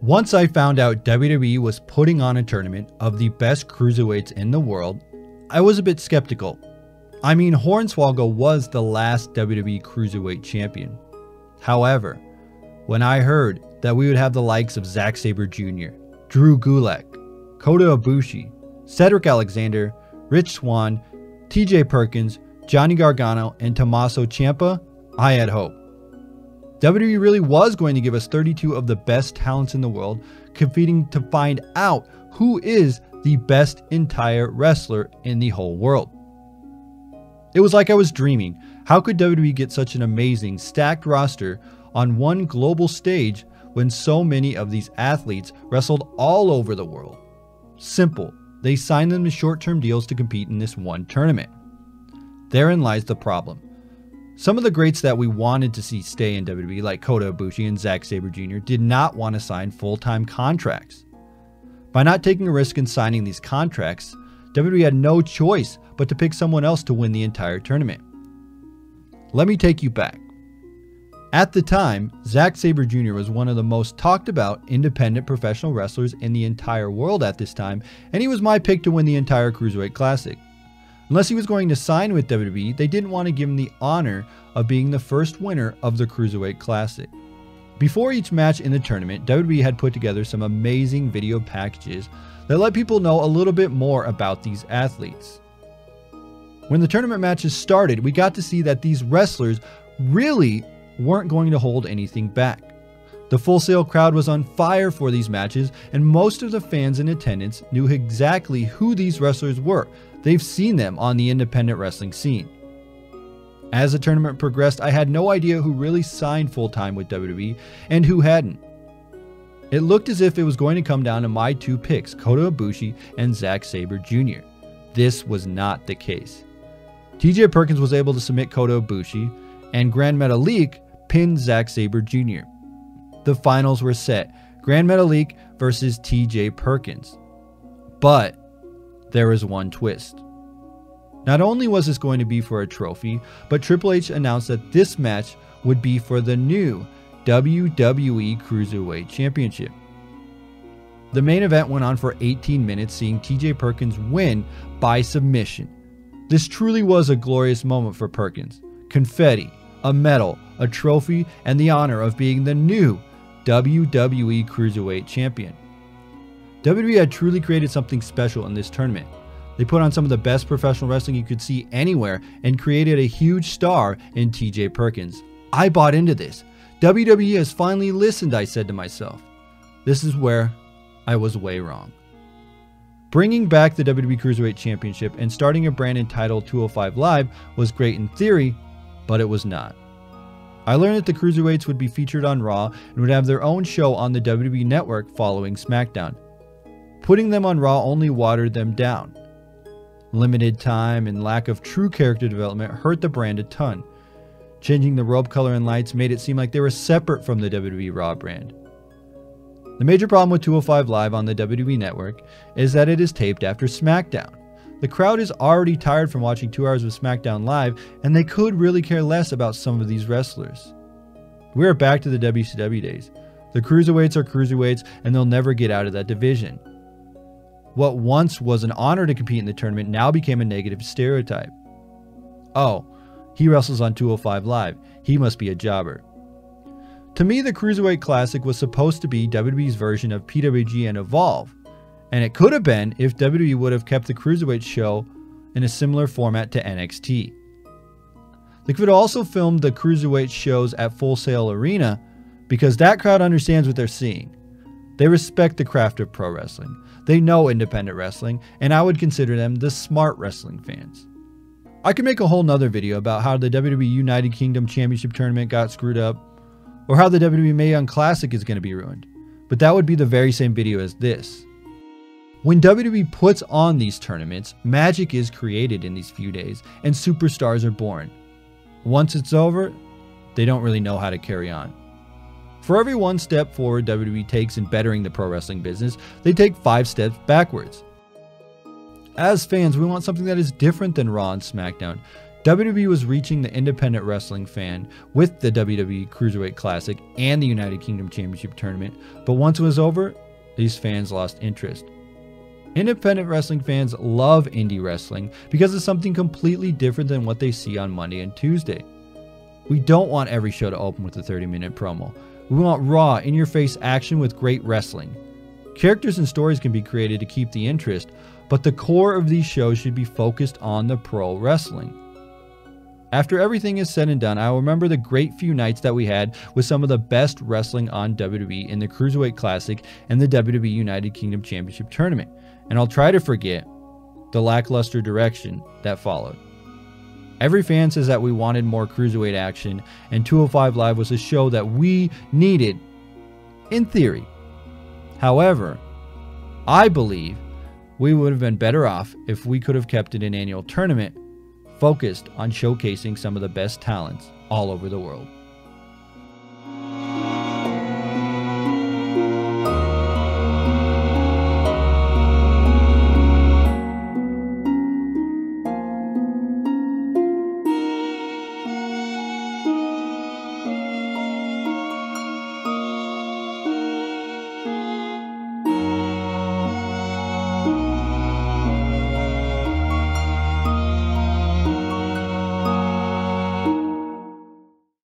Once I found out WWE was putting on a tournament of the best cruiserweights in the world, I was a bit skeptical. I mean, Hornswoggle was the last WWE Cruiserweight champion. However, when I heard that we would have the likes of Zack Sabre Jr., Drew Gulak, Kota Ibushi, Cedric Alexander, Rich Swann, TJ Perkins, Johnny Gargano, and Tommaso Ciampa, I had hope. WWE really was going to give us 32 of the best talents in the world, competing to find out who is the best entire wrestler in the whole world. It was like I was dreaming. How could WWE get such an amazing, stacked roster on one global stage when so many of these athletes wrestled all over the world? Simple. They signed them to short-term deals to compete in this one tournament. Therein lies the problem. Some of the greats that we wanted to see stay in WWE, like Kota Ibushi and Zack Sabre Jr., did not want to sign full-time contracts. By not taking a risk in signing these contracts, WWE had no choice but to pick someone else to win the entire tournament. Let me take you back. At the time, Zack Sabre Jr. was one of the most talked about independent professional wrestlers in the entire world at this time, and he was my pick to win the entire Cruiserweight Classic. Unless he was going to sign with WWE, they didn't want to give him the honor of being the first winner of the Cruiserweight Classic. Before each match in the tournament, WWE had put together some amazing video packages that let people know a little bit more about these athletes. When the tournament matches started, we got to see that these wrestlers really weren't going to hold anything back. The Full Sail crowd was on fire for these matches, and most of the fans in attendance knew exactly who these wrestlers were. They've seen them on the independent wrestling scene. As the tournament progressed, I had no idea who really signed full-time with WWE and who hadn't. It looked as if it was going to come down to my two picks, Kota Ibushi and Zack Sabre Jr. This was not the case. TJ Perkins was able to submit Kota Ibushi, and Grand Metalik pinned Zack Sabre Jr. The finals were set, Grand Metalik versus TJ Perkins. But there was one twist. Not only was this going to be for a trophy, but Triple H announced that this match would be for the new WWE Cruiserweight Championship. The main event went on for 18 minutes, seeing TJ Perkins win by submission. This truly was a glorious moment for Perkins. Confetti, a medal, a trophy, and the honor of being the new WWE Cruiserweight Champion. WWE had truly created something special in this tournament. They put on some of the best professional wrestling you could see anywhere and created a huge star in TJ Perkins. I bought into this. WWE has finally listened, I said to myself. This is where I was way wrong. Bringing back the WWE Cruiserweight Championship and starting a brand entitled 205 Live was great in theory, but it was not. I learned that the Cruiserweights would be featured on Raw and would have their own show on the WWE Network following SmackDown. Putting them on Raw only watered them down. Limited time and lack of true character development hurt the brand a ton. Changing the rope color and lights made it seem like they were separate from the WWE Raw brand. The major problem with 205 Live on the WWE Network is that it is taped after SmackDown. The crowd is already tired from watching 2 hours of SmackDown Live, and they could really care less about some of these wrestlers. We are back to the WCW days. The Cruiserweights are Cruiserweights, and they'll never get out of that division. What once was an honor to compete in the tournament now became a negative stereotype. Oh, he wrestles on 205 Live. He must be a jobber. To me, the Cruiserweight Classic was supposed to be WWE's version of PWG and Evolve, and it could have been if WWE would have kept the Cruiserweight show in a similar format to NXT. They could have also filmed the Cruiserweight shows at Full Sail Arena because that crowd understands what they're seeing. They respect the craft of pro wrestling. They know independent wrestling, and I would consider them the smart wrestling fans. I could make a whole nother video about how the WWE United Kingdom Championship Tournament got screwed up, or how the WWE Mae Young Classic is going to be ruined, but that would be the very same video as this. When WWE puts on these tournaments, magic is created in these few days, and superstars are born. Once it's over, they don't really know how to carry on. For every one step forward WWE takes in bettering the pro wrestling business, they take 5 steps backwards. As fans, we want something that is different than Raw and SmackDown. WWE was reaching the independent wrestling fan with the WWE Cruiserweight Classic and the United Kingdom Championship Tournament, but once it was over, these fans lost interest. Independent wrestling fans love indie wrestling because it's something completely different than what they see on Monday and Tuesday. We don't want every show to open with a 30-minute promo. We want raw, in-your-face action with great wrestling. Characters and stories can be created to keep the interest, but the core of these shows should be focused on the pro wrestling. After everything is said and done, I will remember the great few nights that we had with some of the best wrestling on WWE in the Cruiserweight Classic and the WWE United Kingdom Championship Tournament, and I'll try to forget the lackluster direction that followed. Every fan says that we wanted more Cruiserweight action, and 205 Live was a show that we needed, in theory. However, I believe we would have been better off if we could have kept it an annual tournament focused on showcasing some of the best talents all over the world.